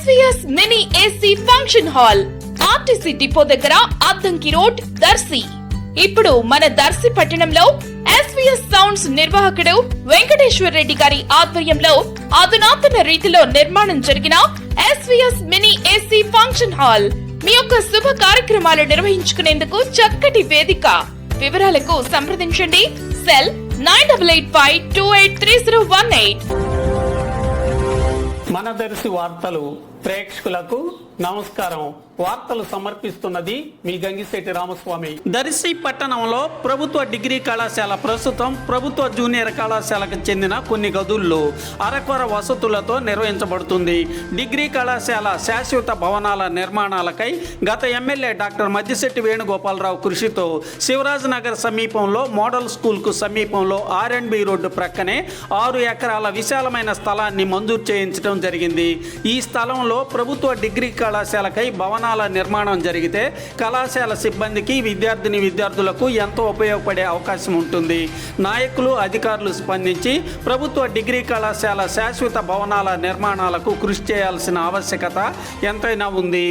SVS mini AC function hall RTC depot దగ్గర Addanki road Darsi. ఇప్పుడు మన దర్శి పట్టణంలో SVS సౌండ్స్ నిర్వాహకుడు వెంకటేశ్వర రెడ్డి గారి ఆధ్వర్యంలో అధునాతన రీతిలో నిర్మాణం జరిగిన SVS mini AC function hall మీ యొక్క శుభ కార్యక్రమాలు నిర్వహించుకునేందుకు చక్కటి వేదిక. వివరాలకు సంప్రదించండి సెల్ 9885283018. మన దర్శి వార్తలు ప్రేక్షకులకు నమస్కారం. వార్తలు సమర్పిస్తున్నది మీ గంగిశెట్టి రామస్వామి. దర్శి పట్టణంలో ప్రభుత్వ డిగ్రీ కళాశాల ప్రస్తుతం ప్రభుత్వ జూనియర్ కళాశాలకు చెందిన కొన్ని గదుల్లో అరకొర వసతులతో నిర్వహించబడుతుంది. డిగ్రీ కళాశాల శాశ్వత భవనాల నిర్మాణాలకై గత ఎమ్మెల్యే డాక్టర్ మద్దిశెట్టి వేణుగోపాలరావు కృషితో శివరాజ్ నగర్ సమీపంలో మోడల్ స్కూల్కు సమీపంలో R&B రోడ్డు ప్రక్కనే 6 ఎకరాల విశాలమైన స్థలాన్ని మంజూరు చేయించడం జరిగింది. ఈ స్థలంలో ప్రభుత్వ డిగ్రీ కళాశాలకై భవనాల నిర్మాణం జరిగితే కళాశాల సిబ్బందికి విద్యార్థులకు ఎంతో ఉపయోగపడే అవకాశం ఉంటుంది. నాయకులు అధికారులు స్పందించి ప్రభుత్వ డిగ్రీ కళాశాల శాశ్వత భవనాల నిర్మాణాలకు కృషి చేయాల్సిన ఆవశ్యకత ఎంతైనా ఉంది.